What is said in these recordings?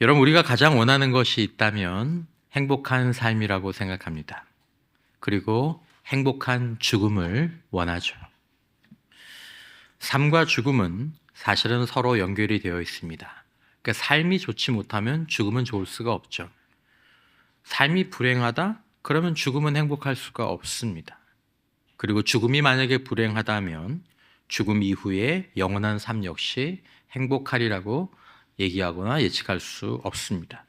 여러분, 우리가 가장 원하는 것이 있다면 행복한 삶이라고 생각합니다. 그리고 행복한 죽음을 원하죠. 삶과 죽음은 사실은 서로 연결이 되어 있습니다. 그러니까 삶이 좋지 못하면 죽음은 좋을 수가 없죠. 삶이 불행하다? 그러면 죽음은 행복할 수가 없습니다. 그리고 죽음이 만약에 불행하다면 죽음 이후에 영원한 삶 역시 행복하리라고 얘기하거나 예측할 수 없습니다.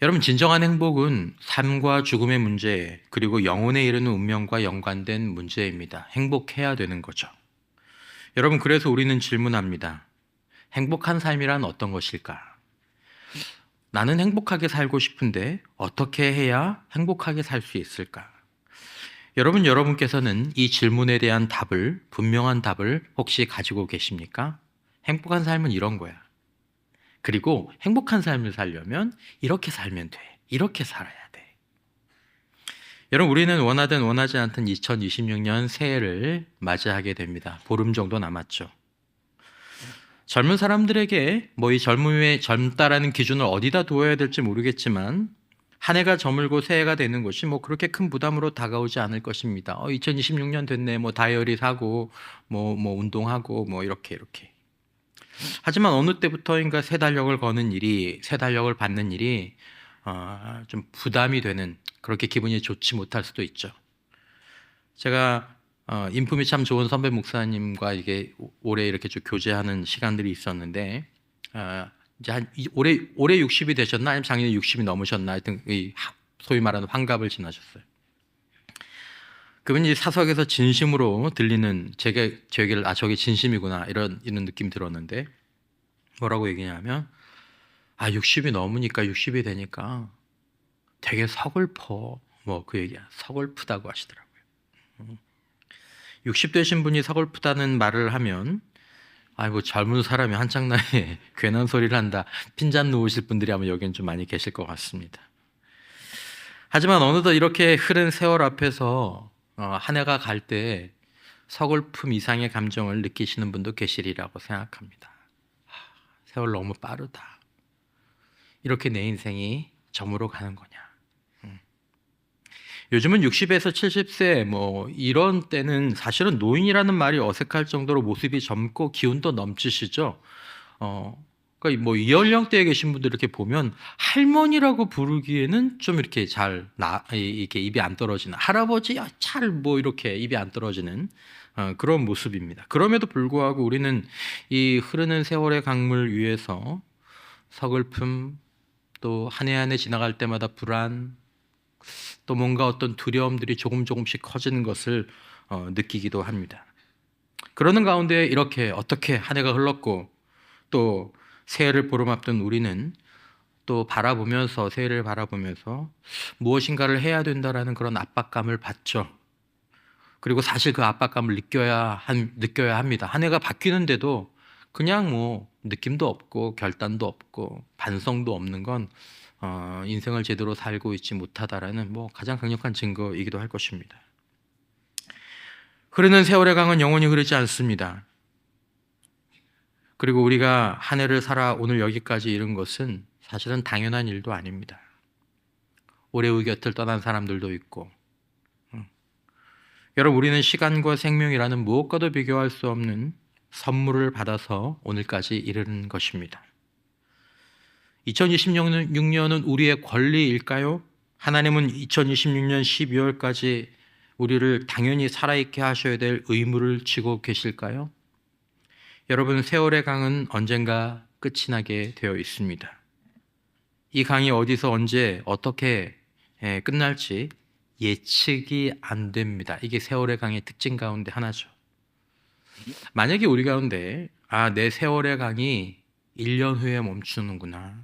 여러분, 진정한 행복은 삶과 죽음의 문제, 그리고 영혼에 이르는 운명과 연관된 문제입니다. 행복해야 되는 거죠. 여러분, 그래서 우리는 질문합니다. 행복한 삶이란 어떤 것일까? 나는 행복하게 살고 싶은데 어떻게 해야 행복하게 살 수 있을까? 여러분께서는 이 질문에 대한 분명한 답을 혹시 가지고 계십니까? 행복한 삶은 이런 거야. 그리고 행복한 삶을 살려면 이렇게 살면 돼. 이렇게 살아야 돼. 여러분, 우리는 원하든 원하지 않든 2026년 새해를 맞이하게 됩니다. 보름 정도 남았죠. 젊은 사람들에게 이 젊다라는 기준을 어디다 두어야 될지 모르겠지만 한 해가 저물고 새해가 되는 것이 그렇게 큰 부담으로 다가오지 않을 것입니다. 2026년 됐네. 다이어리 사고 운동하고 이렇게. 하지만 어느 때부터인가 새 달력을 받는 일이 좀 부담이 되는, 그렇게 기분이 좋지 못할 수도 있죠. 제가 인품이 참 좋은 선배 목사님과 이게 올해 이렇게 좀 교제하는 시간들이 있었는데, 이제 올해 60이 되셨나 아니면 작년에 60이 넘으셨나 하여튼 소위 말하는 환갑을 지나셨어요. 그분이 사석에서 진심으로 들리는 저에게 저게 진심이구나 이런 느낌이 들었는데, 뭐라고 얘기냐면 60이 넘으니까 60이 되니까 되게 서글퍼, 그 얘기야. 서글프다고 하시더라고요. 60 되신 분이 서글프다는 말을 하면 젊은 사람이 한창 나이에 괜한 소리를 한다, 핀잔 놓으실 분들이 아마 여기는 좀 많이 계실 것 같습니다. 하지만 어느덧 이렇게 흐른 세월 앞에서 한 해가 갈 때 서글픔 이상의 감정을 느끼시는 분도 계시리라고 생각합니다. 세월 너무 빠르다. 이렇게 내 인생이 저물어 가는 거냐. 요즘은 60에서 70세 이런 때는 사실은 노인이라는 말이 어색할 정도로 모습이 젊고 기운도 넘치시죠. 그러니까 이 연령대에 계신 분들 이렇게 보면 할머니라고 부르기에는 좀 이렇게 이렇게 입이 안 떨어지는, 할아버지 이렇게 입이 안 떨어지는 그런 모습입니다. 그럼에도 불구하고 우리는 이 흐르는 세월의 강물 위에서 서글픔, 또 한 해 한 해 지나갈 때마다 불안, 또 뭔가 어떤 두려움들이 조금씩 커지는 것을 느끼기도 합니다. 그러는 가운데 이렇게 어떻게 한 해가 흘렀고 또 새해를 보름앞둔 우리는 또 새해를 바라보면서 무엇인가를 해야 된다라는 그런 압박감을 받죠. 그리고 사실 그 압박감을 느껴야 합니다. 한 해가 바뀌는데도 그냥 느낌도 없고 결단도 없고 반성도 없는 건 인생을 제대로 살고 있지 못하다라는 가장 강력한 증거이기도 할 것입니다. 흐르는 세월의 강은 영원히 흐르지 않습니다. 그리고 우리가 한 해를 살아 오늘 여기까지 이른 것은 사실은 당연한 일도 아닙니다. 올해 우리 곁을 떠난 사람들도 있고, 여러분, 우리는 시간과 생명이라는 무엇과도 비교할 수 없는 선물을 받아서 오늘까지 이르는 것입니다. 2026년은 우리의 권리일까요? 하나님은 2026년 12월까지 우리를 당연히 살아있게 하셔야 될 의무를 지고 계실까요? 여러분, 세월의 강은 언젠가 끝이 나게 되어 있습니다. 이 강이 어디서 언제 어떻게 끝날지 예측이 안 됩니다. 이게 세월의 강의 특징 가운데 하나죠. 만약에 우리 가운데 내 세월의 강이 1년 후에 멈추는구나,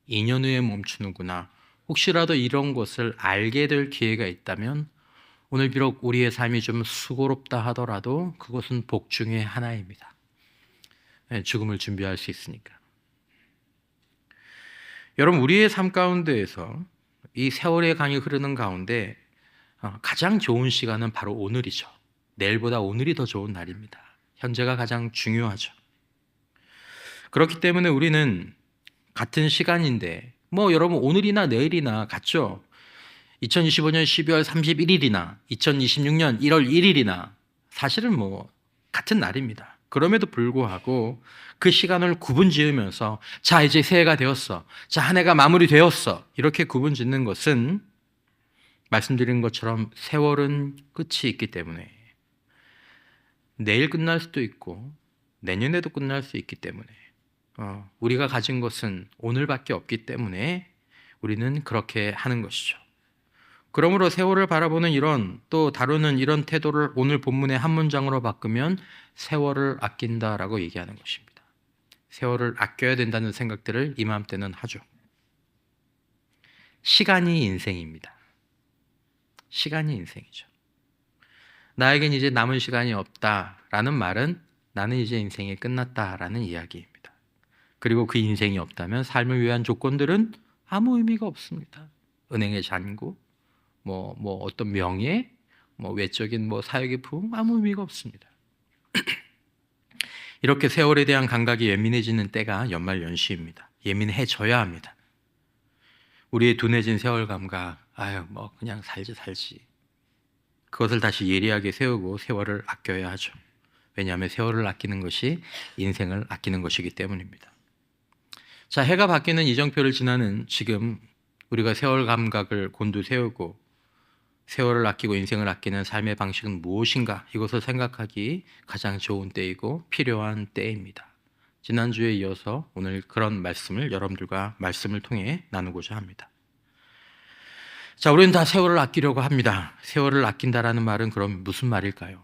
2년 후에 멈추는구나, 혹시라도 이런 것을 알게 될 기회가 있다면 오늘 비록 우리의 삶이 좀 수고롭다 하더라도 그것은 복 중의 하나입니다. 죽음을 준비할 수 있으니까. 여러분, 우리의 삶 가운데에서 이 세월의 강이 흐르는 가운데 가장 좋은 시간은 바로 오늘이죠. 내일보다 오늘이 더 좋은 날입니다. 현재가 가장 중요하죠. 그렇기 때문에 우리는 같은 시간인데 뭐 여러분 오늘이나 내일이나 같죠? 2025년 12월 31일이나 2026년 1월 1일이나 사실은 뭐 같은 날입니다. 그럼에도 불구하고 그 시간을 구분 지으면서 자 이제 새해가 되었어. 자 한 해가 마무리되었어. 이렇게 구분 짓는 것은 말씀드린 것처럼 세월은 끝이 있기 때문에 내일 끝날 수도 있고 내년에도 끝날 수 있기 때문에 우리가 가진 것은 오늘밖에 없기 때문에 우리는 그렇게 하는 것이죠. 그러므로 세월을 바라보는 이런 또 다루는 이런 태도를 오늘 본문의 한 문장으로 바꾸면 세월을 아낀다라고 얘기하는 것입니다. 세월을 아껴야 된다는 생각들을 이맘때는 하죠. 시간이 인생입니다. 시간이 인생이죠. 나에겐 이제 남은 시간이 없다라는 말은 나는 이제 인생이 끝났다라는 이야기입니다. 그리고 그 인생이 없다면 삶을 위한 조건들은 아무 의미가 없습니다. 은행의 잔고, 뭐 어떤 명예, 외적인 사역의 부흥 아무 의미가 없습니다. 이렇게 세월에 대한 감각이 예민해지는 때가 연말 연시입니다. 예민해져야 합니다. 우리의 둔해진 세월 감각, 그냥 살지. 그것을 다시 예리하게 세우고 세월을 아껴야 하죠. 왜냐하면 세월을 아끼는 것이 인생을 아끼는 것이기 때문입니다. 자, 해가 바뀌는 이정표를 지나는 지금 우리가 세월 감각을 곤두세우고 세월을 아끼고 인생을 아끼는 삶의 방식은 무엇인가 이것을 생각하기 가장 좋은 때이고 필요한 때입니다. 지난주에 이어서 오늘 그런 말씀을 여러분들과 말씀을 통해 나누고자 합니다. 자, 우리는 다 세월을 아끼려고 합니다. 세월을 아낀다라는 말은 그럼 무슨 말일까요?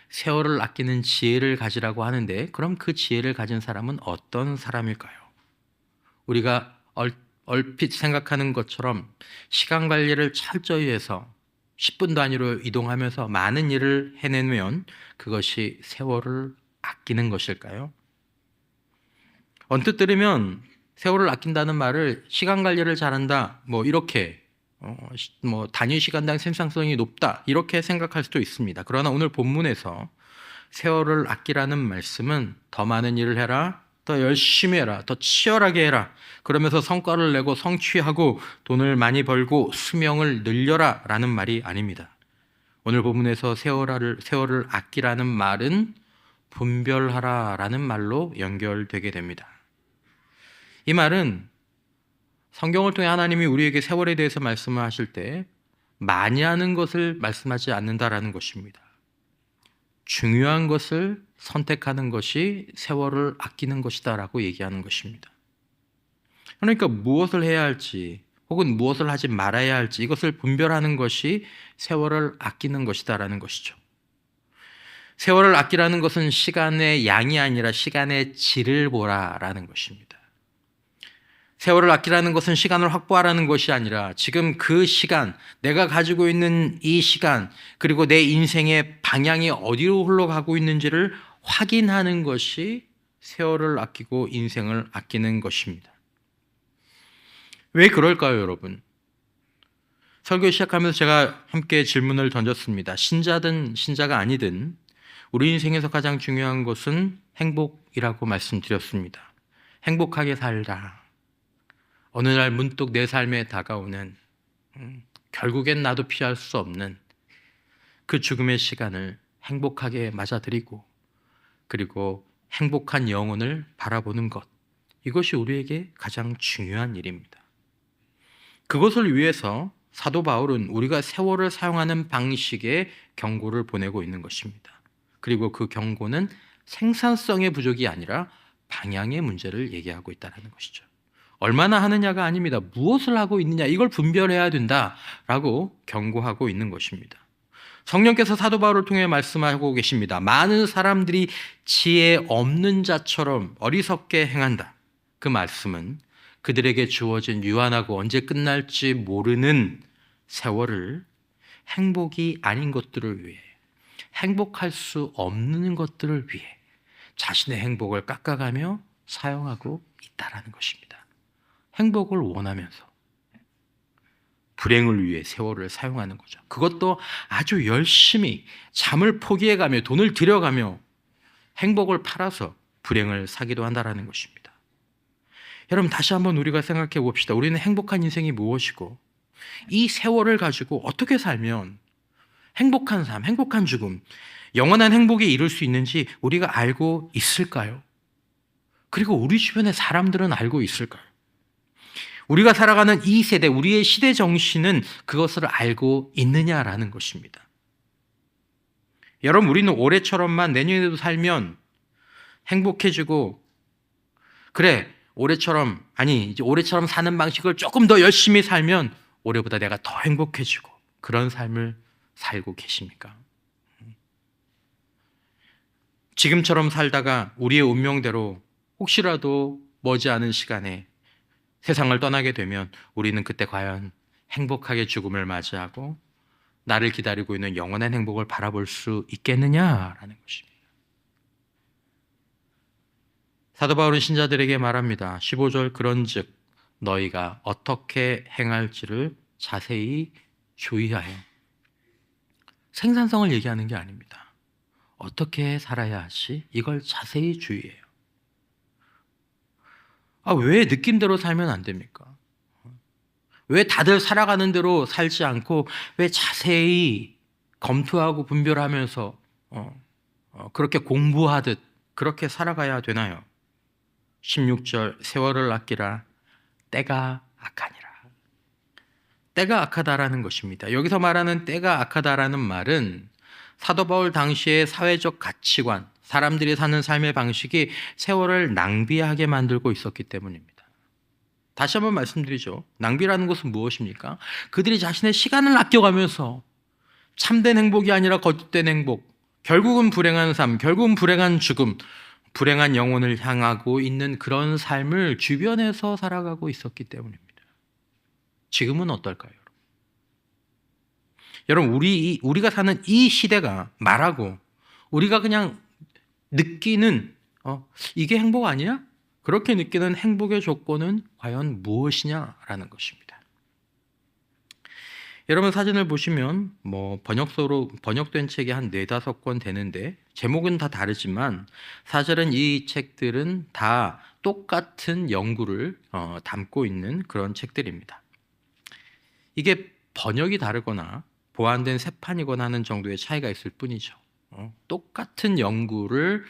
세월을 아끼는 지혜를 가지라고 하는데 그럼 그 지혜를 가진 사람은 어떤 사람일까요? 우리가 얼핏 생각하는 것처럼 시간 관리를 철저히 해서 10분 단위로 이동하면서 많은 일을 해내면 그것이 세월을 아끼는 것일까요? 언뜻 들으면 세월을 아낀다는 말을 시간 관리를 잘한다, 이렇게 단위 시간당 생산성이 높다 이렇게 생각할 수도 있습니다. 그러나 오늘 본문에서 세월을 아끼라는 말씀은 더 많은 일을 해라, 더 열심히 해라, 더 치열하게 해라, 그러면서 성과를 내고 성취하고 돈을 많이 벌고 수명을 늘려라 라는 말이 아닙니다. 오늘 본문에서 세월을 아끼라는 말은 분별하라 라는 말로 연결되게 됩니다. 이 말은 성경을 통해 하나님이 우리에게 세월에 대해서 말씀을 하실 때 많이 하는 것을 말씀하지 않는다라는 것입니다. 중요한 것을 선택하는 것이 세월을 아끼는 것이다라고 얘기하는 것입니다. 그러니까 무엇을 해야 할지 혹은 무엇을 하지 말아야 할지 이것을 분별하는 것이 세월을 아끼는 것이다라는 것이죠. 세월을 아끼라는 것은 시간의 양이 아니라 시간의 질을 보라라는 것입니다. 세월을 아끼라는 것은 시간을 확보하라는 것이 아니라 지금 그 시간, 내가 가지고 있는 이 시간, 그리고 내 인생의 방향이 어디로 흘러가고 있는지를 확인하는 것이 세월을 아끼고 인생을 아끼는 것입니다. 왜 그럴까요, 여러분? 설교 시작하면서 제가 함께 질문을 던졌습니다. 신자든 신자가 아니든 우리 인생에서 가장 중요한 것은 행복이라고 말씀드렸습니다. 행복하게 살라. 어느 날 문득 내 삶에 다가오는 결국엔 나도 피할 수 없는 그 죽음의 시간을 행복하게 맞아들이고 그리고 행복한 영혼을 바라보는 것, 이것이 우리에게 가장 중요한 일입니다. 그것을 위해서 사도 바울은 우리가 세월을 사용하는 방식의 경고를 보내고 있는 것입니다. 그리고 그 경고는 생산성의 부족이 아니라 방향의 문제를 얘기하고 있다는 것이죠. 얼마나 하느냐가 아닙니다. 무엇을 하고 있느냐 이걸 분별해야 된다라고 경고하고 있는 것입니다. 성령께서 사도 바울을 통해 말씀하고 계십니다. 많은 사람들이 지혜 없는 자처럼 어리석게 행한다. 그 말씀은 그들에게 주어진 유한하고 언제 끝날지 모르는 세월을 행복이 아닌 것들을 위해, 행복할 수 없는 것들을 위해 자신의 행복을 깎아가며 사용하고 있다라는 것입니다. 행복을 원하면서 불행을 위해 세월을 사용하는 거죠. 그것도 아주 열심히 잠을 포기해가며 돈을 들여가며 행복을 팔아서 불행을 사기도 한다라는 것입니다. 여러분 다시 한번 우리가 생각해 봅시다. 우리는 행복한 인생이 무엇이고 이 세월을 가지고 어떻게 살면 행복한 삶, 행복한 죽음, 영원한 행복에 이룰 수 있는지 우리가 알고 있을까요? 그리고 우리 주변의 사람들은 알고 있을까요? 우리가 살아가는 이 세대, 우리의 시대 정신은 그것을 알고 있느냐라는 것입니다. 여러분, 우리는 올해처럼만 내년에도 살면 행복해지고, 그래, 이제 올해처럼 사는 방식을 조금 더 열심히 살면 올해보다 내가 더 행복해지고, 그런 삶을 살고 계십니까? 지금처럼 살다가 우리의 운명대로 혹시라도 머지않은 시간에 세상을 떠나게 되면 우리는 그때 과연 행복하게 죽음을 맞이하고 나를 기다리고 있는 영원한 행복을 바라볼 수 있겠느냐라는 것입니다. 사도 바울은 신자들에게 말합니다. 15절 그런즉 너희가 어떻게 행할지를 자세히 주의하여. 생산성을 얘기하는 게 아닙니다. 어떻게 살아야 하지? 이걸 자세히 주의해요. 왜 느낌대로 살면 안 됩니까? 왜 다들 살아가는 대로 살지 않고 왜 자세히 검토하고 분별하면서 그렇게 공부하듯 그렇게 살아가야 되나요? 16절 세월을 아끼라 때가 악하니라. 때가 악하다라는 것입니다. 여기서 말하는 때가 악하다라는 말은 사도 바울 당시의 사회적 가치관, 사람들이 사는 삶의 방식이 세월을 낭비하게 만들고 있었기 때문입니다. 다시 한번 말씀드리죠. 낭비라는 것은 무엇입니까? 그들이 자신의 시간을 아껴가면서 참된 행복이 아니라 거짓된 행복, 결국은 불행한 삶, 결국은 불행한 죽음, 불행한 영혼을 향하고 있는 그런 삶을 주변에서 살아가고 있었기 때문입니다. 지금은 어떨까요? 여러분, 우리가 사는 이 시대가 말하고 우리가 그냥 느끼는 이게 행복 아니야? 그렇게 느끼는 행복의 조건은 과연 무엇이냐라는 것입니다. 여러분 사진을 보시면 번역서로 번역된 책이 한 4-5권 되는데 제목은 다 다르지만 사실은 이 책들은 다 똑같은 연구를 담고 있는 그런 책들입니다. 이게 번역이 다르거나 보완된 새판이거나 하는 정도의 차이가 있을 뿐이죠. 똑같은 연구를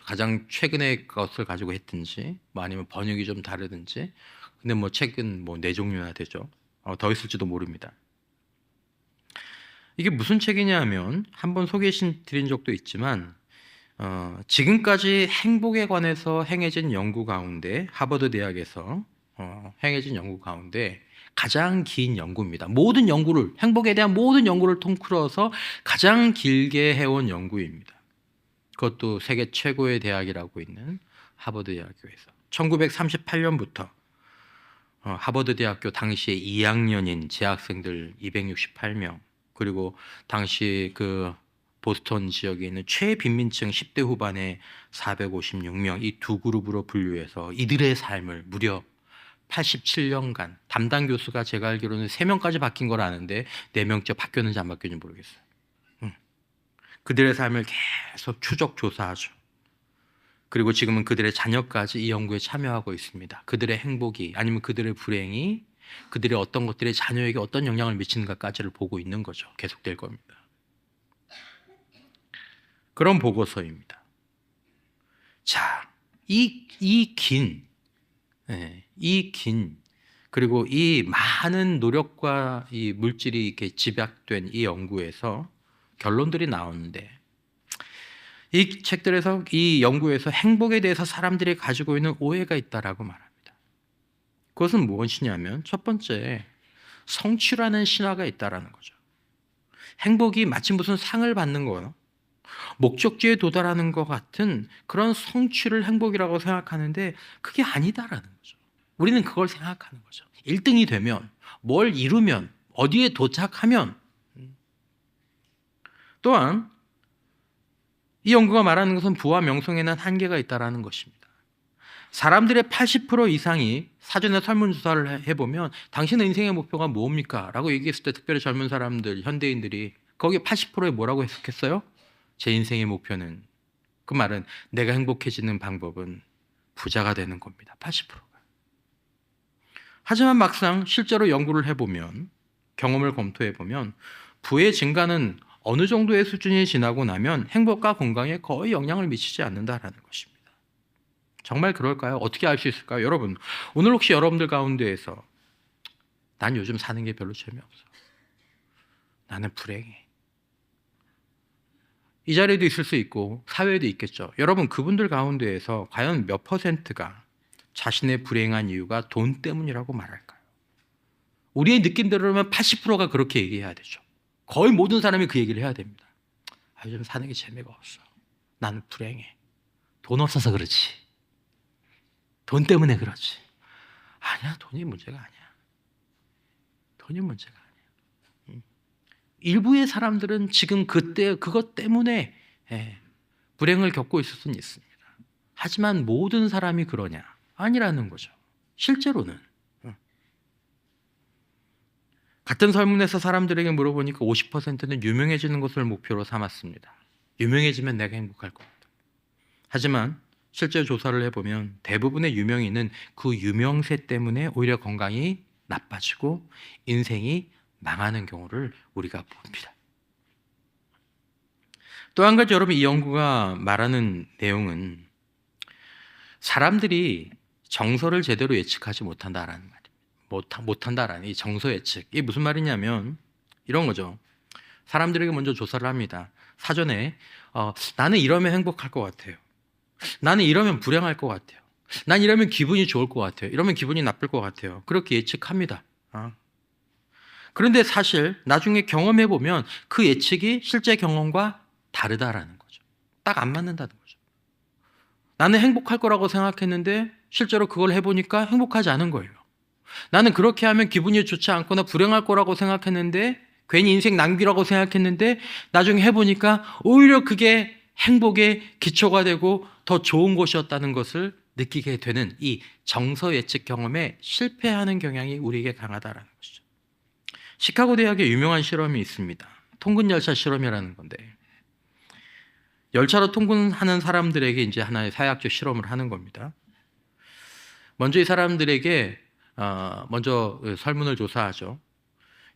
가장 최근의 것을 가지고 했든지 아니면 번역이 좀 다르든지 근데 책은 4종류나 되죠. 더 있을지도 모릅니다. 이게 무슨 책이냐 하면 한번 소개해드린 적도 있지만 지금까지 행복에 관해서 행해진 연구 가운데 하버드 대학에서 행해진 연구 가운데 가장 긴 연구입니다. 모든 연구를 행복에 대한 모든 연구를 통틀어서 가장 길게 해온 연구입니다. 그것도 세계 최고의 대학이라고 있는 하버드 대학교에서 1938년부터 하버드 대학교 당시에 2학년인 재학생들 268명 그리고 당시 그 보스턴 지역에 있는 최빈민층 10대 후반의 456명 이 두 그룹으로 분류해서 이들의 삶을 무려 87년간 담당 교수가 제가 알기로는 3명까지 바뀐 걸 아는데 4명째 바뀌었는지 안 바뀌었는지 모르겠어요. 그들의 삶을 계속 추적 조사하죠. 그리고 지금은 그들의 자녀까지 이 연구에 참여하고 있습니다. 그들의 행복이 아니면 그들의 불행이 그들의 어떤 것들이 자녀에게 어떤 영향을 미치는가까지를 보고 있는 거죠. 계속될 겁니다. 그런 보고서입니다. 자, 이 긴 그리고 이 많은 노력과 이 물질이 이렇게 집약된 이 연구에서 결론들이 나오는데 이 책들에서 이 연구에서 행복에 대해서 사람들이 가지고 있는 오해가 있다라고 말합니다. 그것은 무엇이냐면 첫 번째 성취라는 신화가 있다라는 거죠. 행복이 마치 무슨 상을 받는 거예요. 목적지에 도달하는 것 같은 그런 성취를 행복이라고 생각하는데 그게 아니다라는 거죠. 우리는 그걸 생각하는 거죠. 1등이 되면 뭘 이루면 어디에 도착하면 또한 이 연구가 말하는 것은 부와 명성에는 한계가 있다는 것입니다. 사람들의 80% 이상이 사전에 설문조사를 해보면 당신의 인생의 목표가 뭡니까? 라고 얘기했을 때 특별히 젊은 사람들, 현대인들이 거기에 80%에 뭐라고 해석했어요? 제 인생의 목표는 그 말은 내가 행복해지는 방법은 부자가 되는 겁니다. 80%가. 하지만 막상 실제로 연구를 해보면, 경험을 검토해보면 부의 증가는 어느 정도의 수준이 지나고 나면 행복과 건강에 거의 영향을 미치지 않는다라는 것입니다. 정말 그럴까요? 어떻게 알 수 있을까요? 여러분, 오늘 혹시 여러분들 가운데에서 난 요즘 사는 게 별로 재미없어, 나는 불행해, 이 자리에도 있을 수 있고 사회에도 있겠죠. 여러분, 그분들 가운데에서 과연 몇 퍼센트가 자신의 불행한 이유가 돈 때문이라고 말할까요? 우리의 느낌대로라면 80%가 그렇게 얘기해야 되죠. 거의 모든 사람이 그 얘기를 해야 됩니다. 요즘 사는 게 재미가 없어, 나는 불행해, 돈 없어서 그렇지, 돈 때문에 그렇지. 아니야, 돈이 문제가 아니야. 돈이 문제가 아니야. 일부의 사람들은 지금 그때 그것 때문에 불행을 겪고 있을 수는 있습니다. 하지만 모든 사람이 그러냐? 아니라는 거죠. 실제로는. 같은 설문에서 사람들에게 물어보니까 50%는 유명해지는 것을 목표로 삼았습니다. 유명해지면 내가 행복할 것 같다. 하지만 실제 조사를 해보면 대부분의 유명인은 그 유명세 때문에 오히려 건강이 나빠지고 인생이 망하는 경우를 우리가 봅니다. 또 한 가지, 여러분, 이 연구가 말하는 내용은 사람들이 정서를 제대로 예측하지 못한다라는 말입니다. 못한다라는 이 정서 예측. 이게 무슨 말이냐면 이런 거죠. 사람들에게 먼저 조사를 합니다. 사전에 나는 이러면 행복할 것 같아요, 나는 이러면 불행할 것 같아요, 난 이러면 기분이 좋을 것 같아요, 이러면 기분이 나쁠 것 같아요. 그렇게 예측합니다. 그런데 사실 나중에 경험해보면 그 예측이 실제 경험과 다르다라는 거죠. 딱 안 맞는다는 거죠. 나는 행복할 거라고 생각했는데 실제로 그걸 해보니까 행복하지 않은 거예요. 나는 그렇게 하면 기분이 좋지 않거나 불행할 거라고 생각했는데, 괜히 인생 낭비라고 생각했는데 나중에 해보니까 오히려 그게 행복의 기초가 되고 더 좋은 것이었다는 것을 느끼게 되는 이 정서 예측 경험에 실패하는 경향이 우리에게 강하다라는 것이죠. 시카고 대학에 유명한 실험이 있습니다. 통근 열차 실험이라는 건데, 열차로 통근하는 사람들에게 이제 하나의 사회학적 실험을 하는 겁니다. 먼저 이 사람들에게 먼저 설문을 조사하죠.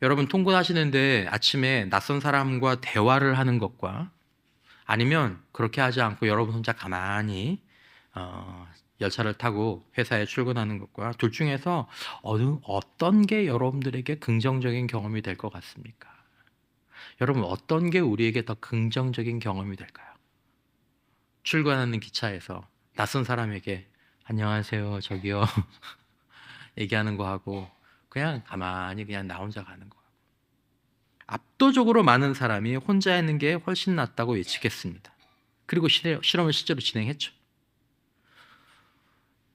여러분, 통근하시는데 아침에 낯선 사람과 대화를 하는 것과 아니면 그렇게 하지 않고 여러분 혼자 가만히 열차를 타고 회사에 출근하는 것과 둘 중에서 어떤 게 여러분들에게 긍정적인 경험이 될 것 같습니까? 여러분, 어떤 게 우리에게 더 긍정적인 경험이 될까요? 출근하는 기차에서 낯선 사람에게 안녕하세요, 저기요 얘기하는 거하고 그냥 가만히 그냥 나 혼자 가는 거하고, 압도적으로 많은 사람이 혼자 있는 게 훨씬 낫다고 예측했습니다. 그리고 실험을 실제로 진행했죠.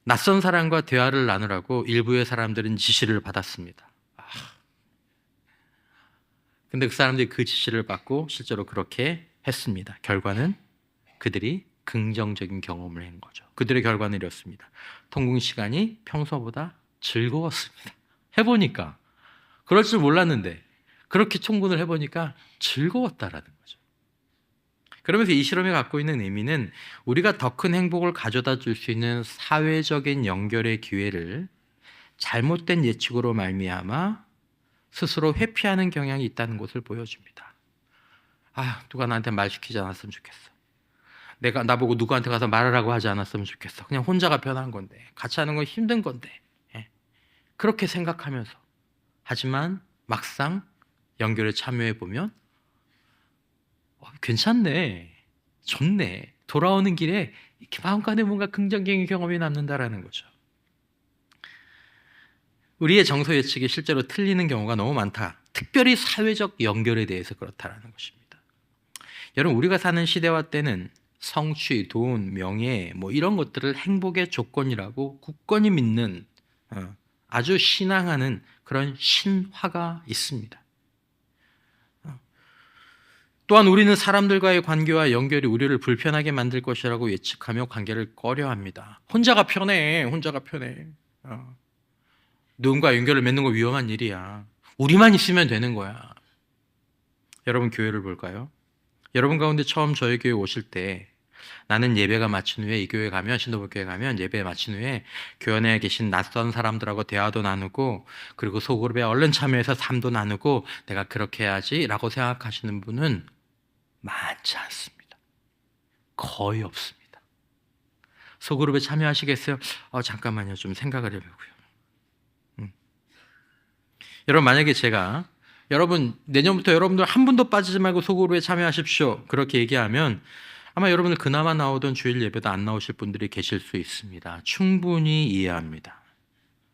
낯선 사람과 대화를 나누라고 일부의 사람들은 지시를 받았습니다. 근데 그 사람들이 그 지시를 받고 실제로 그렇게 했습니다. 결과는 그들이 긍정적인 경험을 한 거죠. 그들의 결과는 이렇습니다. 통근 시간이 평소보다 즐거웠습니다. 해보니까, 그럴 줄 몰랐는데 그렇게 통근을 해보니까 즐거웠다라는 거죠. 그러면서 이 실험이 갖고 있는 의미는 우리가 더 큰 행복을 가져다 줄 수 있는 사회적인 연결의 기회를 잘못된 예측으로 말미암아 스스로 회피하는 경향이 있다는 것을 보여줍니다. 누가 나한테 말 시키지 않았으면 좋겠어, 내가 나보고 누구한테 가서 말하라고 하지 않았으면 좋겠어, 그냥 혼자가 편한 건데, 같이 하는 건 힘든 건데, 그렇게 생각하면서, 하지만 막상 연결에 참여해 보면 괜찮네, 좋네, 돌아오는 길에 이렇게 마음간에 뭔가 긍정적인 경험이 남는다라는 거죠. 우리의 정서 예측이 실제로 틀리는 경우가 너무 많다. 특별히 사회적 연결에 대해서 그렇다라는 것입니다. 여러분, 우리가 사는 시대와 때는 성취, 돈, 명예 이런 것들을 행복의 조건이라고 굳건히 믿는, 아주 신앙하는 그런 신화가 있습니다. 또한 우리는 사람들과의 관계와 연결이 우리를 불편하게 만들 것이라고 예측하며 관계를 꺼려합니다. 혼자가 편해. 누군가 연결을 맺는 거 위험한 일이야. 우리만 있으면 되는 거야. 여러분, 교회를 볼까요? 여러분 가운데 처음 저희 교회 오실 때 나는 예배가 마친 후에 이 교회 가면, 신도복교회 가면 예배 마친 후에 교회 안에 계신 낯선 사람들하고 대화도 나누고, 그리고 소그룹에 얼른 참여해서 삶도 나누고, 내가 그렇게 해야지라고 생각하시는 분은 많지 않습니다. 거의 없습니다. 소그룹에 참여하시겠어요? 잠깐만요. 좀 생각을 해보고요. 여러분, 만약에 제가 여러분 내년부터 여러분들 한 분도 빠지지 말고 소그룹에 참여하십시오, 그렇게 얘기하면 아마 여러분들 그나마 나오던 주일 예배도 안 나오실 분들이 계실 수 있습니다. 충분히 이해합니다.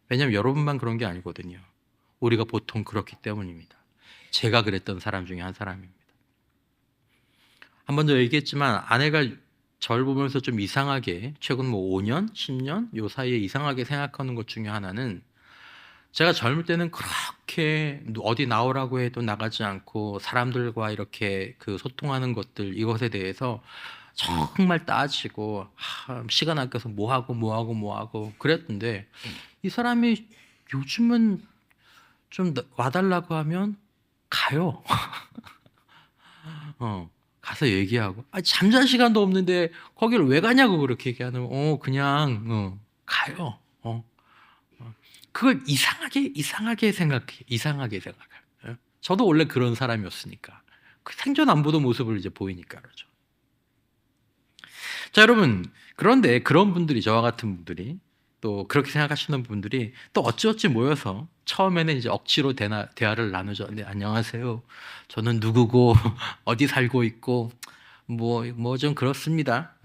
왜냐하면 여러분만 그런 게 아니거든요. 우리가 보통 그렇기 때문입니다. 제가 그랬던 사람 중에 한 사람입니다. 한 번 더 얘기했지만 아내가 저를 보면서 좀 이상하게, 최근 5년, 10년 요 사이에 이상하게 생각하는 것 중에 하나는, 제가 젊을 때는 그렇게 어디 나오라고 해도 나가지 않고 사람들과 이렇게 그 소통하는 것들, 이것에 대해서 정말 따지고 시간 아껴서 뭐하고 그랬는데, 이 사람이 요즘은 좀 와달라고 하면 가요. 가서 얘기하고, 잠잘 시간도 없는데 거기를 왜 가냐고 그렇게 얘기하는, 그냥 가요. 그걸 이상하게 생각해요. 저도 원래 그런 사람이었으니까. 그 생전 안 보던 모습을 이제 보이니까 그러죠. 자, 여러분, 그런데 그런 분들이, 저와 같은 분들이, 또 그렇게 생각하시는 분들이 또 어찌어찌 모여서 처음에는 이제 억지로 대화를 나누죠. 네, 안녕하세요. 저는 누구고 어디 살고 있고 뭐 좀 그렇습니다.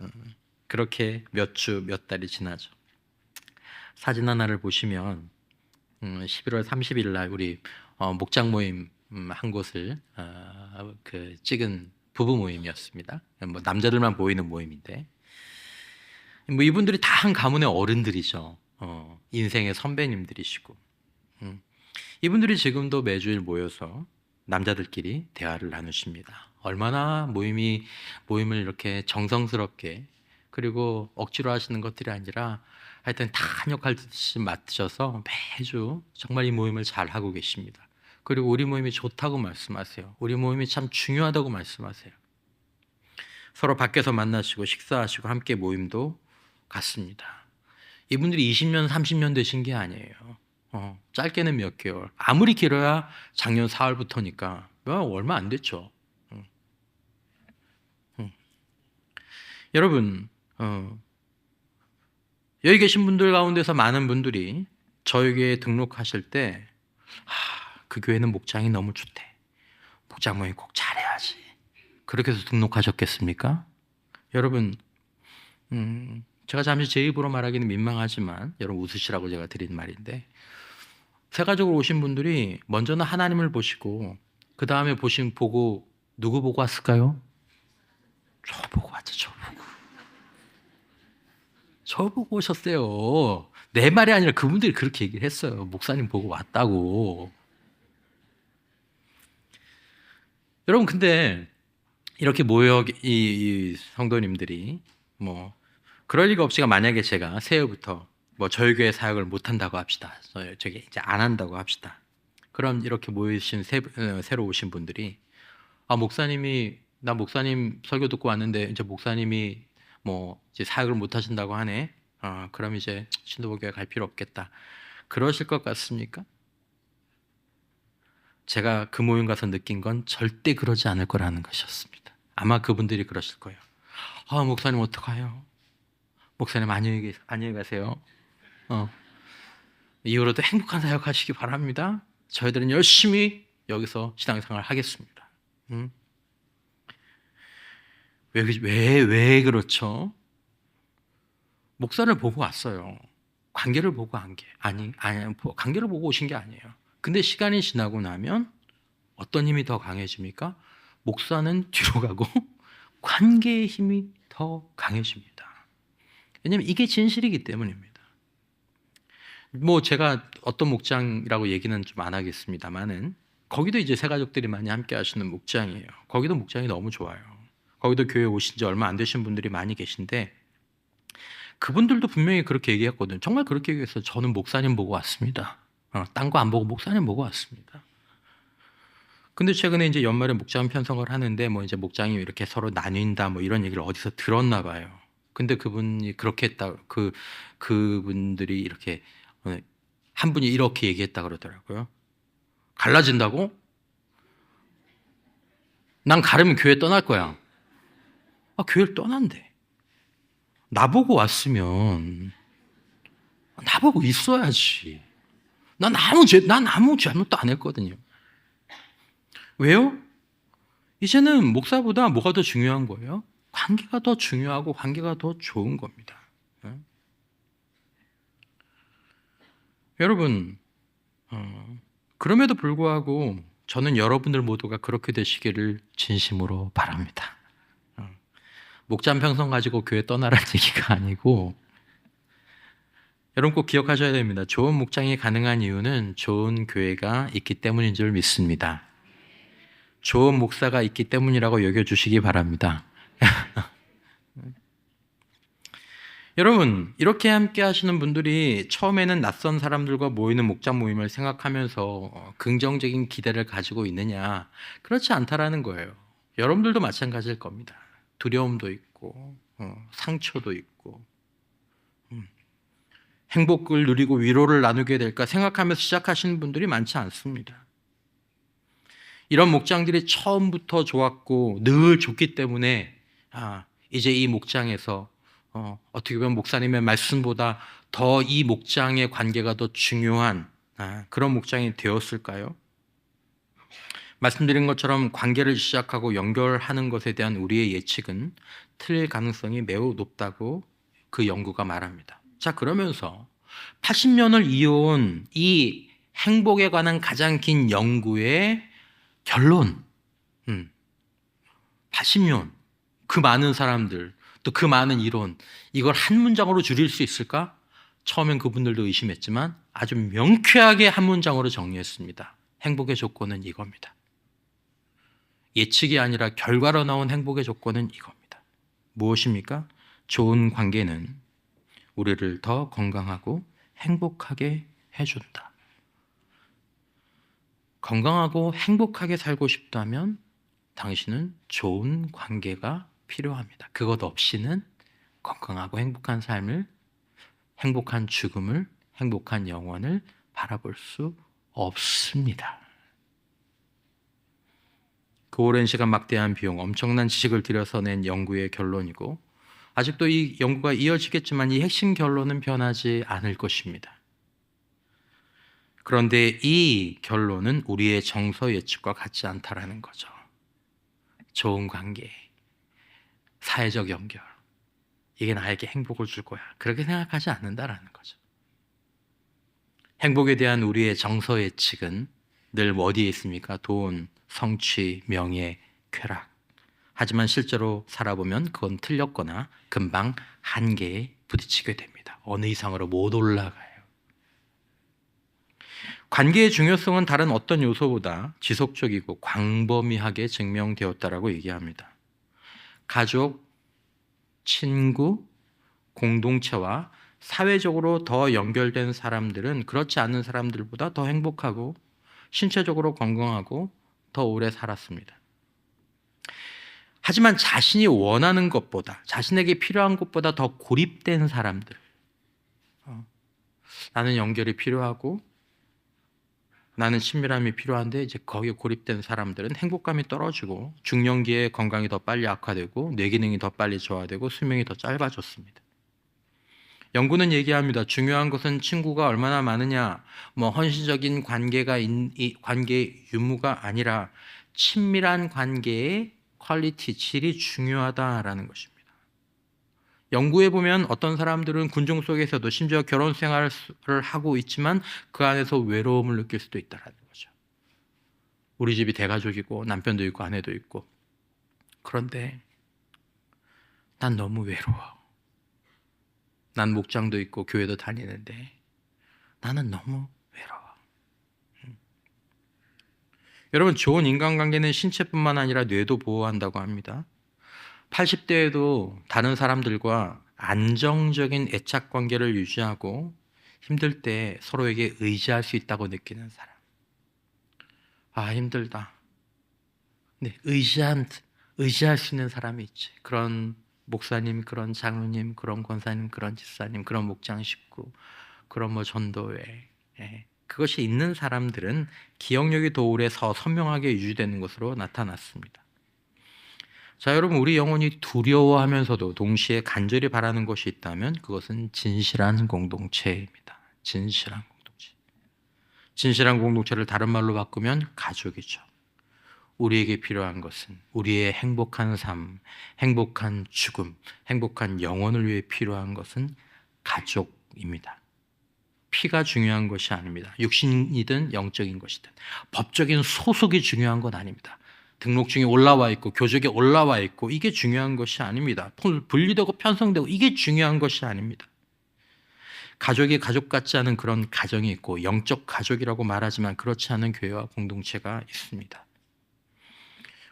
그렇게 몇 주, 몇 달이 지나죠. 사진 하나를 보시면 11월 30일 날 우리 목장 모임 한 곳을 그 찍은 부부 모임이었습니다. 뭐 남자들만 보이는 모임인데, 뭐 이분들이 다 한 가문의 어른들이죠. 인생의 선배님들이시고, 이분들이 지금도 매주일 모여서 남자들끼리 대화를 나누십니다. 얼마나 모임을 이렇게 정성스럽게, 그리고 억지로 하시는 것들이 아니라 하여튼 다 한 역할씩 맡으셔서 매주 정말 이 모임을 잘 하고 계십니다. 그리고 우리 모임이 좋다고 말씀하세요. 우리 모임이 참 중요하다고 말씀하세요. 서로 밖에서 만나시고 식사하시고 함께 모임도 갔습니다. 이분들이 20년, 30년 되신 게 아니에요. 짧게는 몇 개월, 아무리 길어야 작년 4월부터니까 얼마 안 됐죠. 여러분, 여기 계신 분들 가운데서 많은 분들이 저희 교회에 등록하실 때, 그 교회는 목장이 너무 좋대, 목장 모임 꼭 잘해야지, 그렇게 해서 등록하셨겠습니까? 여러분, 제가 잠시 제 입으로 말하기는 민망하지만 여러분 웃으시라고 제가 드린 말인데, 세가족으로 오신 분들이 먼저는 하나님을 보시고 그 다음에 보고 누구 보고 왔을까요? 저 보고 왔죠. 저 보고 오셨어요. 내 말이 아니라 그분들이 그렇게 얘기를 했어요. 목사님 보고 왔다고. 여러분, 근데 이렇게 모여 이 성도님들이 뭐 그럴 리가 없이가, 만약에 제가 새해부터 뭐 저희 교회 사역을 못 한다고 합시다. 저기 이제 안 한다고 합시다. 그럼 이렇게 모이신 새로 오신 분들이, 목사님이, 나 목사님 설교 듣고 왔는데 이제 목사님이 뭐 이제 사역을 못 하신다고 하네. 그럼 이제 신도복교회 갈 필요 없겠다, 그러실 것 같습니까? 제가 그 모임 가서 느낀 건 절대 그러지 않을 거라는 것이었습니다. 아마 그분들이 그러실 거예요. 목사님 어떡해요? 목사님 안녕히 가세요. 이후로도 행복한 사역 하시기 바랍니다. 저희들은 열심히 여기서 신앙생활 하겠습니다. 왜 그렇죠? 목사를 보고 왔어요. 관계를 보고 관계를 보고 오신 게 아니에요. 근데 시간이 지나고 나면 어떤 힘이 더 강해집니까? 목사는 뒤로 가고 관계의 힘이 더 강해집니다. 왜냐하면 이게 진실이기 때문입니다. 뭐 제가 어떤 목장이라고 얘기는 좀 안 하겠습니다만은, 거기도 이제 새가족들이 많이 함께 하시는 목장이에요. 거기도 목장이 너무 좋아요. 거기도 교회 오신 지 얼마 안 되신 분들이 많이 계신데, 그분들도 분명히 그렇게 얘기했거든요. 정말 그렇게 얘기했어요. 저는 목사님 보고 왔습니다. 딴 거 안 보고 목사님 보고 왔습니다. 근데 최근에 이제 연말에 목장 편성을 하는데 뭐 이제 목장이 이렇게 서로 나뉜다 뭐 이런 얘기를 어디서 들었나 봐요. 근데 그분이 그렇게 했다 그분들이 이렇게 한 분이 이렇게 얘기했다 그러더라고요. 갈라진다고? 난 가르면 교회 떠날 거야. 아, 교회를 떠난대. 나보고 왔으면 나보고 있어야지. 난 아무 잘못도 안 했거든요. 왜요? 이제는 목사보다 뭐가 더 중요한 거예요? 관계가 더 중요하고 관계가 더 좋은 겁니다. 여러분, 그럼에도 불구하고 저는 여러분들 모두가 그렇게 되시기를 진심으로 바랍니다. 목장 평성 가지고 교회 떠나라는 얘기가 아니고, 여러분 꼭 기억하셔야 됩니다. 좋은 목장이 가능한 이유는 좋은 교회가 있기 때문인 줄 믿습니다. 좋은 목사가 있기 때문이라고 여겨주시기 바랍니다. 여러분, 이렇게 함께 하시는 분들이 처음에는 낯선 사람들과 모이는 목장 모임을 생각하면서 긍정적인 기대를 가지고 있느냐? 그렇지 않다라는 거예요. 여러분들도 마찬가지일 겁니다. 두려움도 있고, 상처도 있고, 행복을 누리고 위로를 나누게 될까 생각하면서 시작하시는 분들이 많지 않습니다. 이런 목장들이 처음부터 좋았고 늘 좋기 때문에 이제 이 목장에서 어떻게 보면 목사님의 말씀보다 더 이 목장의 관계가 더 중요한 그런 목장이 되었을까요? 말씀드린 것처럼 관계를 시작하고 연결하는 것에 대한 우리의 예측은 틀릴 가능성이 매우 높다고 그 연구가 말합니다. 자, 그러면서 80년을 이어온 이 행복에 관한 가장 긴 연구의 결론, 80년, 그 많은 사람들, 또 그 많은 이론, 이걸 한 문장으로 줄일 수 있을까? 처음엔 그분들도 의심했지만 아주 명쾌하게 한 문장으로 정리했습니다. 행복의 조건은 이겁니다. 예측이 아니라 결과로 나온 행복의 조건은 이겁니다. 무엇입니까? 좋은 관계는 우리를 더 건강하고 행복하게 해준다. 건강하고 행복하게 살고 싶다면 당신은 좋은 관계가 필요합니다. 그것 없이는 건강하고 행복한 삶을, 행복한 죽음을, 행복한 영혼을 바라볼 수 없습니다. 그 오랜 시간 막대한 비용, 엄청난 지식을 들여서 낸 연구의 결론이고 아직도 이 연구가 이어지겠지만 이 핵심 결론은 변하지 않을 것입니다. 그런데 이 결론은 우리의 정서 예측과 같지 않다라는 거죠. 좋은 관계, 사회적 연결, 이게 나에게 행복을 줄 거야. 그렇게 생각하지 않는다라는 거죠. 행복에 대한 우리의 정서 예측은 늘 어디에 있습니까? 돈, 성취, 명예, 쾌락. 하지만 실제로 살아보면 그건 틀렸거나 금방 한계에 부딪히게 됩니다. 어느 이상으로 못 올라가요. 관계의 중요성은 다른 어떤 요소보다 지속적이고 광범위하게 증명되었다라고 얘기합니다. 가족, 친구, 공동체와 사회적으로 더 연결된 사람들은 그렇지 않은 사람들보다 더 행복하고 신체적으로 건강하고 더 오래 살았습니다. 하지만 자신이 원하는 것보다, 자신에게 필요한 것보다 더 고립된 사람들, 나는 연결이 필요하고 나는 친밀함이 필요한데 이제 거기에 고립된 사람들은 행복감이 떨어지고 중년기에 건강이 더 빨리 악화되고 뇌 기능이 더 빨리 저하되고 수명이 더 짧아졌습니다. 연구는 얘기합니다. 중요한 것은 친구가 얼마나 많으냐, 헌신적인 관계의 유무가 아니라 친밀한 관계의 퀄리티, 질이 중요하다라는 것입니다. 연구에 보면 어떤 사람들은 군중 속에서도 심지어 결혼 생활을 하고 있지만 그 안에서 외로움을 느낄 수도 있다는 거죠. 우리 집이 대가족이고 남편도 있고 아내도 있고 그런데 난 너무 외로워. 난 목장도 있고 교회도 다니는데 나는 너무 외로워. 여러분, 좋은 인간관계는 신체뿐만 아니라 뇌도 보호한다고 합니다. 80대에도 다른 사람들과 안정적인 애착관계를 유지하고 힘들 때 서로에게 의지할 수 있다고 느끼는 사람. 힘들다. 네, 의지할 수 있는 사람이 있지. 그런 목사님, 그런 장로님, 그런 권사님, 그런 집사님, 그런 목장 식구, 그런 뭐 전도회, 예. 그것이 있는 사람들은 기억력이 더 오래 선명하게 유지되는 것으로 나타났습니다. 자, 여러분, 우리 영혼이 두려워하면서도 동시에 간절히 바라는 것이 있다면 그것은 진실한 공동체입니다. 진실한 공동체. 진실한 공동체를 다른 말로 바꾸면 가족이죠. 우리에게 필요한 것은 우리의 행복한 삶, 행복한 죽음, 행복한 영혼을 위해 필요한 것은 가족입니다. 피가 중요한 것이 아닙니다. 육신이든 영적인 것이든 법적인 소속이 중요한 건 아닙니다. 등록증이 올라와 있고 교적에 올라와 있고 이게 중요한 것이 아닙니다. 분리되고 편성되고 이게 중요한 것이 아닙니다. 가족이 가족 같지 않은 그런 가정이 있고 영적 가족이라고 말하지만 그렇지 않은 교회와 공동체가 있습니다.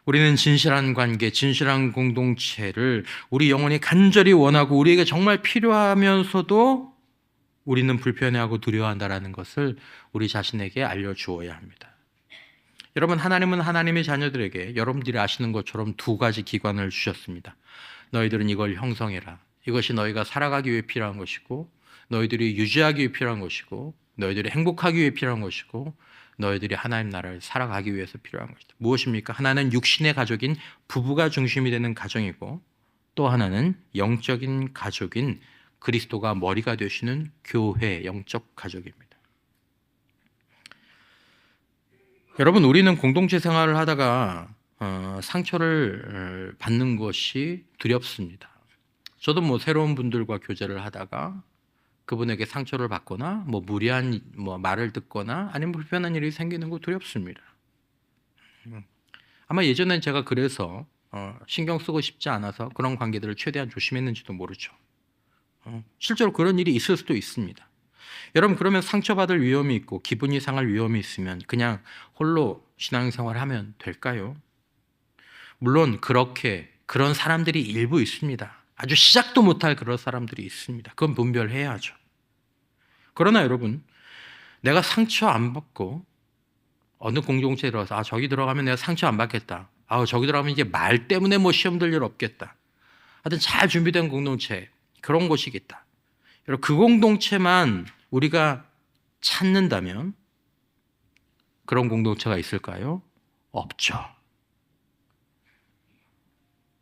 우리는 진실한 관계, 진실한 공동체를 우리 영혼이 간절히 원하고 우리에게 정말 필요하면서도 우리는 불편해하고 두려워한다는 것을 우리 자신에게 알려주어야 합니다. 여러분, 하나님은 하나님의 자녀들에게 여러분들이 아시는 것처럼 두 가지 기관을 주셨습니다. 너희들은 이걸 형성해라. 이것이 너희가 살아가기 위해 필요한 것이고 너희들이 유지하기 위해 필요한 것이고 너희들이 행복하기 위해 필요한 것이고 너희들이 하나님 나라를 살아가기 위해서 필요한 것이다. 무엇입니까? 하나는 육신의 가족인 부부가 중심이 되는 가정이고 또 하나는 영적인 가족인 그리스도가 머리가 되시는 교회, 영적 가족입니다. 여러분, 우리는 공동체 생활을 하다가 상처를 받는 것이 두렵습니다. 저도 뭐 새로운 분들과 교제를 하다가 그분에게 상처를 받거나 뭐 무리한 말을 듣거나 아니면 불편한 일이 생기는 거 두렵습니다. 아마 예전엔 제가 그래서 신경 쓰고 싶지 않아서 그런 관계들을 최대한 조심했는지도 모르죠. 실제로 그런 일이 있을 수도 있습니다. 여러분, 그러면 상처받을 위험이 있고 기분이 상할 위험이 있으면 그냥 홀로 신앙생활을 하면 될까요? 물론 그런 사람들이 일부 있습니다. 아주 시작도 못할 그런 사람들이 있습니다. 그건 분별해야죠. 그러나 여러분, 내가 상처 안 받고 어느 공동체에 들어가서 저기 들어가면 내가 상처 안 받겠다. 저기 들어가면 이제 말 때문에 뭐 시험 들 일 없겠다. 하여튼 잘 준비된 공동체, 그런 곳이겠다. 여러분, 그 공동체만 우리가 찾는다면 그런 공동체가 있을까요? 없죠.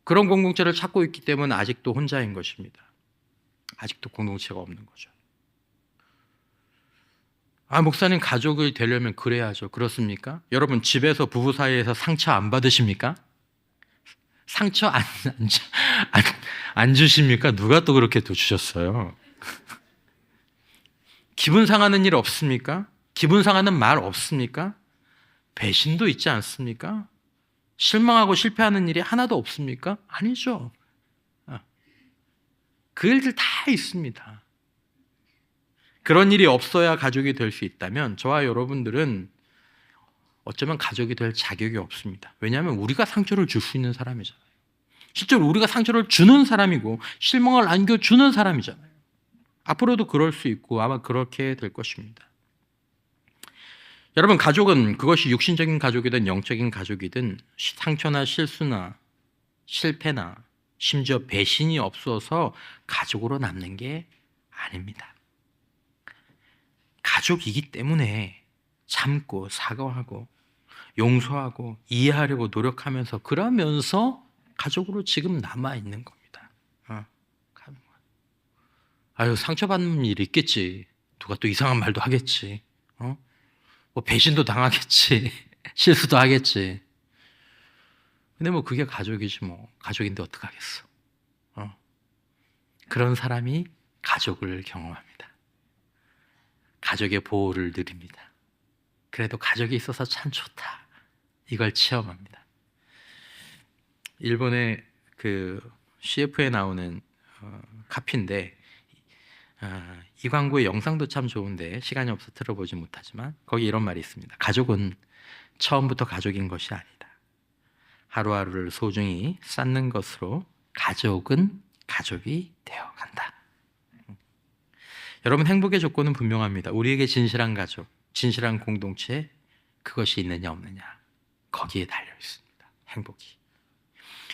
그런 공동체를 찾고 있기 때문에 아직도 혼자인 것입니다. 아직도 공동체가 없는 거죠. 목사님, 가족이 되려면 그래야죠. 그렇습니까? 여러분, 집에서 부부 사이에서 상처 안 받으십니까? 상처 안 주십니까? 누가 또 그렇게 또 주셨어요? 기분 상하는 일 없습니까? 기분 상하는 말 없습니까? 배신도 있지 않습니까? 실망하고 실패하는 일이 하나도 없습니까? 아니죠. 그 일들 다 있습니다. 그런 일이 없어야 가족이 될 수 있다면 저와 여러분들은 어쩌면 가족이 될 자격이 없습니다. 왜냐하면 우리가 상처를 줄 수 있는 사람이잖아요. 실제로 우리가 상처를 주는 사람이고 실망을 안겨주는 사람이잖아요. 앞으로도 그럴 수 있고 아마 그렇게 될 것입니다. 여러분, 가족은 그것이 육신적인 가족이든 영적인 가족이든 상처나 실수나 실패나 심지어 배신이 없어서 가족으로 남는 게 아닙니다. 가족이기 때문에 참고 사과하고 용서하고 이해하려고 노력하면서 그러면서 가족으로 지금 남아있는 겁니다. 상처받는 일이 있겠지. 누가 또 이상한 말도 하겠지. 뭐 배신도 당하겠지. 실수도 하겠지. 근데 뭐 그게 가족이지 뭐. 가족인데 어떡하겠어. 그런 사람이 가족을 경험합니다. 가족의 보호를 누립니다. 그래도 가족이 있어서 참 좋다. 이걸 체험합니다. 일본의 그 CF에 나오는 카피인데 이 광고의 영상도 참 좋은데 시간이 없어 들어보지 못하지만 거기 이런 말이 있습니다. 가족은 처음부터 가족인 것이 아니다. 하루하루를 소중히 쌓는 것으로 가족은 가족이 되어간다. 여러분, 행복의 조건은 분명합니다. 우리에게 진실한 가족, 진실한 공동체, 그것이 있느냐 없느냐 거기에 달려 있습니다. 행복이.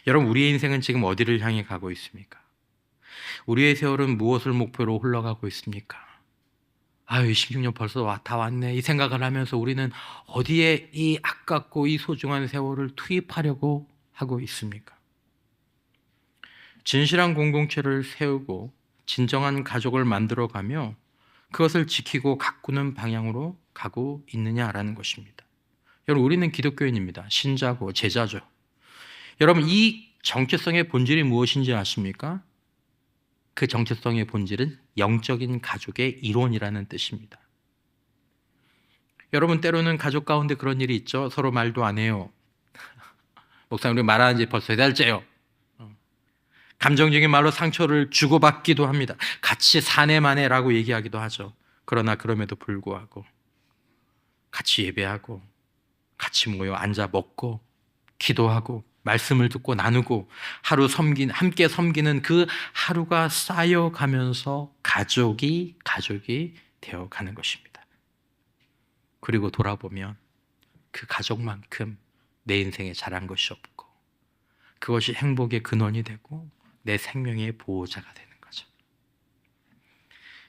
여러분, 우리의 인생은 지금 어디를 향해 가고 있습니까? 우리의 세월은 무엇을 목표로 흘러가고 있습니까? 아유, 16년 벌써 다 왔네, 이 생각을 하면서 우리는 어디에 이 아깝고 이 소중한 세월을 투입하려고 하고 있습니까? 진실한 공동체를 세우고 진정한 가족을 만들어가며 그것을 지키고 가꾸는 방향으로 가고 있느냐라는 것입니다. 여러분, 우리는 기독교인입니다. 신자고 제자죠. 여러분, 이 정체성의 본질이 무엇인지 아십니까? 그 정체성의 본질은 영적인 가족의 이론이라는 뜻입니다. 여러분, 때로는 가족 가운데 그런 일이 있죠. 서로 말도 안 해요. 목사님, 우리 말하는 지 벌써 3달째요. 감정적인 말로 상처를 주고받기도 합니다. 같이 사내만해라고 얘기하기도 하죠. 그러나 그럼에도 불구하고 같이 예배하고 같이 모여 앉아 먹고 기도하고 말씀을 듣고 나누고 함께 섬기는 그 하루가 쌓여가면서 가족이 되어가는 것입니다. 그리고 돌아보면 그 가족만큼 내 인생에 잘한 것이 없고 그것이 행복의 근원이 되고 내 생명의 보호자가 되는 거죠.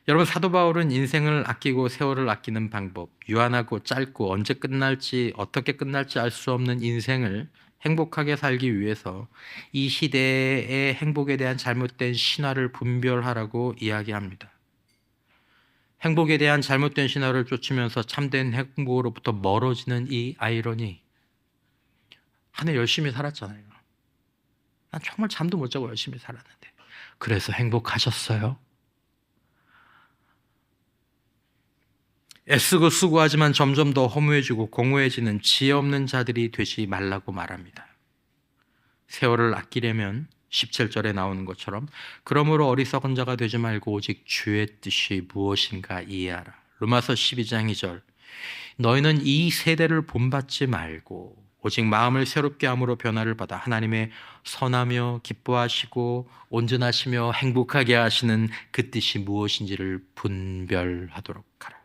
여러분, 사도 바울은 인생을 아끼고 세월을 아끼는 방법, 유한하고 짧고 언제 끝날지 어떻게 끝날지 알 수 없는 인생을 행복하게 살기 위해서 이 시대의 행복에 대한 잘못된 신화를 분별하라고 이야기합니다. 행복에 대한 잘못된 신화를 쫓으면서 참된 행복으로부터 멀어지는 이 아이러니. 한 해 열심히 살았잖아요. 난 정말 잠도 못 자고 열심히 살았는데 그래서 행복하셨어요? 애쓰고 수고하지만 점점 더 허무해지고 공허해지는 지혜 없는 자들이 되지 말라고 말합니다. 세월을 아끼려면 17절에 나오는 것처럼 그러므로 어리석은 자가 되지 말고 오직 주의 뜻이 무엇인가 이해하라. 로마서 12장 2절, 너희는 이 세대를 본받지 말고 오직 마음을 새롭게 함으로 변화를 받아 하나님의 선하며 기뻐하시고 온전하시며 행복하게 하시는 그 뜻이 무엇인지를 분별하도록 하라.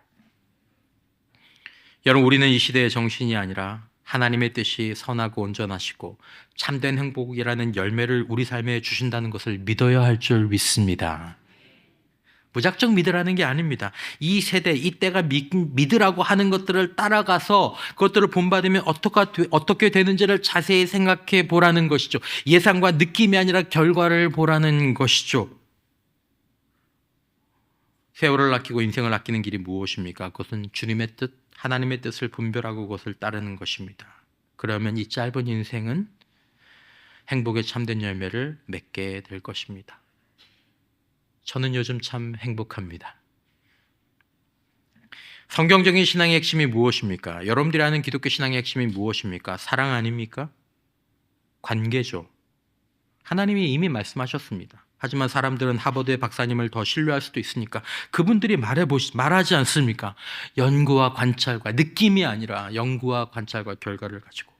여러분, 우리는 이 시대의 정신이 아니라 하나님의 뜻이 선하고 온전하시고 참된 행복이라는 열매를 우리 삶에 주신다는 것을 믿어야 할 줄 믿습니다. 무작정 믿으라는 게 아닙니다. 이 세대, 이때가 믿으라고 하는 것들을 따라가서 그것들을 본받으면 어떻게 되는지를 자세히 생각해 보라는 것이죠. 예상과 느낌이 아니라 결과를 보라는 것이죠. 세월을 아끼고 인생을 아끼는 길이 무엇입니까? 그것은 주님의 뜻, 하나님의 뜻을 분별하고 그것을 따르는 것입니다. 그러면 이 짧은 인생은 행복의 참된 열매를 맺게 될 것입니다. 저는 요즘 참 행복합니다. 성경적인 신앙의 핵심이 무엇입니까? 여러분들이 아는 기독교 신앙의 핵심이 무엇입니까? 사랑 아닙니까? 관계죠. 하나님이 이미 말씀하셨습니다. 하지만 사람들은 하버드의 박사님을 더 신뢰할 수도 있으니까 그분들이 말하지 않습니까? 연구와 관찰과 느낌이 아니라 연구와 관찰과 결과를 가지고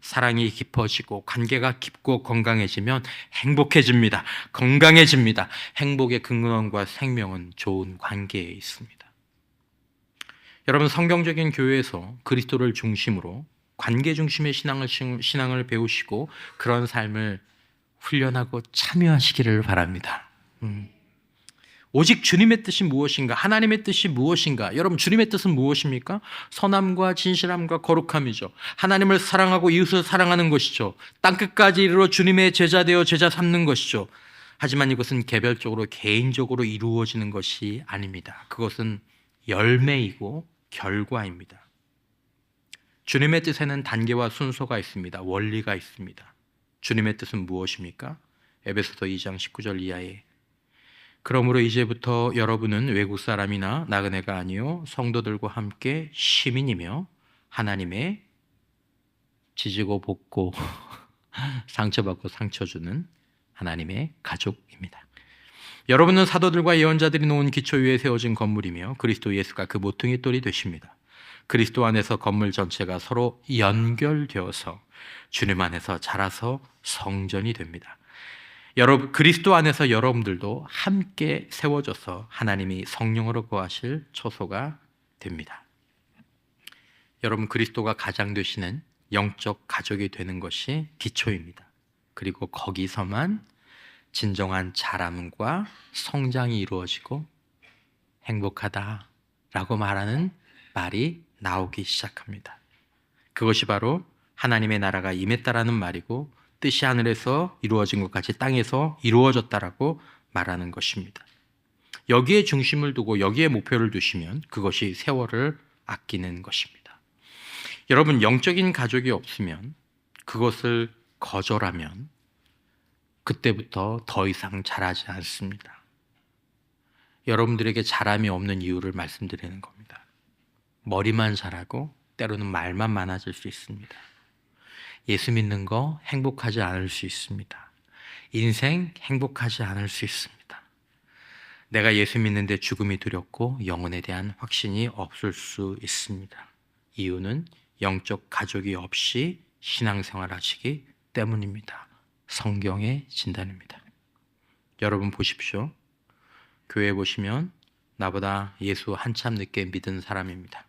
사랑이 깊어지고 관계가 깊고 건강해지면 행복해집니다. 건강해집니다. 행복의 근원과 생명은 좋은 관계에 있습니다. 여러분, 성경적인 교회에서 그리스도를 중심으로 관계 중심의 신앙을 배우시고 그런 삶을 훈련하고 참여하시기를 바랍니다. 오직 주님의 뜻이 무엇인가? 하나님의 뜻이 무엇인가? 여러분, 주님의 뜻은 무엇입니까? 선함과 진실함과 거룩함이죠. 하나님을 사랑하고 이웃을 사랑하는 것이죠. 땅끝까지 이르러 주님의 제자 되어 제자 삼는 것이죠. 하지만 이것은 개별적으로 개인적으로 이루어지는 것이 아닙니다. 그것은 열매이고 결과입니다. 주님의 뜻에는 단계와 순서가 있습니다. 원리가 있습니다. 주님의 뜻은 무엇입니까? 에베소서 2장 19절 이하에 그러므로 이제부터 여러분은 외국 사람이나 나그네가 아니요 성도들과 함께 시민이며 하나님의 지지고 볶고 상처받고 상처 주는 하나님의 가족입니다. 여러분은 사도들과 예언자들이 놓은 기초 위에 세워진 건물이며 그리스도 예수가 그 모퉁이 돌이 되십니다. 그리스도 안에서 건물 전체가 서로 연결되어서 주님 안에서 자라서 성전이 됩니다. 여러분, 그리스도 안에서 여러분들도 함께 세워져서 하나님이 성령으로 거하실 초소가 됩니다. 여러분, 그리스도가 가장 되시는 영적 가족이 되는 것이 기초입니다. 그리고 거기서만 진정한 자람과 성장이 이루어지고 행복하다라고 말하는 말이 나오기 시작합니다. 그것이 바로 하나님의 나라가 임했다라는 말이고 뜻이 하늘에서 이루어진 것 같이 땅에서 이루어졌다라고 말하는 것입니다. 여기에 중심을 두고 여기에 목표를 두시면 그것이 세월을 아끼는 것입니다. 여러분, 영적인 가족이 없으면, 그것을 거절하면 그때부터 더 이상 자라지 않습니다. 여러분들에게 자람이 없는 이유를 말씀드리는 겁니다. 머리만 자라고 때로는 말만 많아질 수 있습니다. 예수 믿는 거 행복하지 않을 수 있습니다. 인생 행복하지 않을 수 있습니다. 내가 예수 믿는데 죽음이 두렵고 영혼에 대한 확신이 없을 수 있습니다. 이유는 영적 가족이 없이 신앙생활 하시기 때문입니다. 성경의 진단입니다. 여러분 보십시오. 교회 보시면 나보다 예수 한참 늦게 믿은 사람입니다.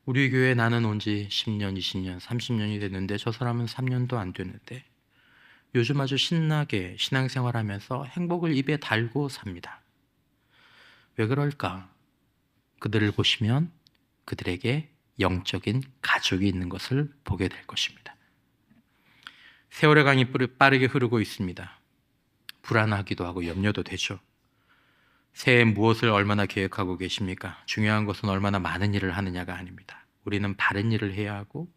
우리 교회 나는 온 지 10년, 20년, 30년이 됐는데 저 사람은 3년도 안 됐는데 요즘 아주 신나게 신앙생활하면서 행복을 입에 달고 삽니다. 왜 그럴까? 그들을 보시면 그들에게 영적인 가족이 있는 것을 보게 될 것입니다. 세월의 강이 빠르게 흐르고 있습니다. 불안하기도 하고 염려도 되죠. 새해 무엇을 얼마나 계획하고 계십니까? 중요한 것은 얼마나 많은 일을 하느냐가 아닙니다. 우리는 바른 일을 해야 하고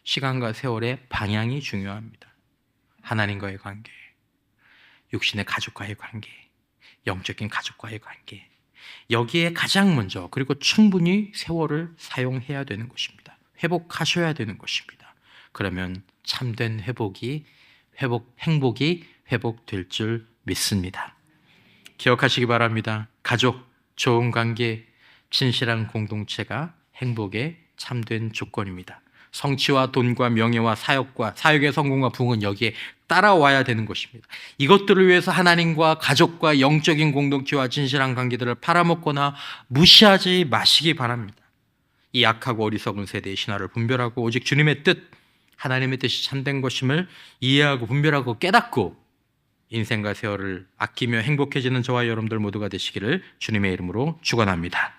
시간과 세월의 방향이 중요합니다. 하나님과의 관계, 육신의 가족과의 관계, 영적인 가족과의 관계, 여기에 가장 먼저 그리고 충분히 세월을 사용해야 되는 것입니다. 회복하셔야 되는 것입니다. 그러면 참된 행복이 회복될 줄 믿습니다. 기억하시기 바랍니다. 가족, 좋은 관계, 진실한 공동체가 행복의 참된 조건입니다. 성취와 돈과 명예와 사역의 성공과 부흥은 여기에 따라와야 되는 것입니다. 이것들을 위해서 하나님과 가족과 영적인 공동체와 진실한 관계들을 팔아먹거나 무시하지 마시기 바랍니다. 이 약하고 어리석은 세대의 신화를 분별하고 오직 주님의 뜻, 하나님의 뜻이 참된 것임을 이해하고 분별하고 깨닫고 인생과 세월을 아끼며 행복해지는 저와 여러분들 모두가 되시기를 주님의 이름으로 축원합니다.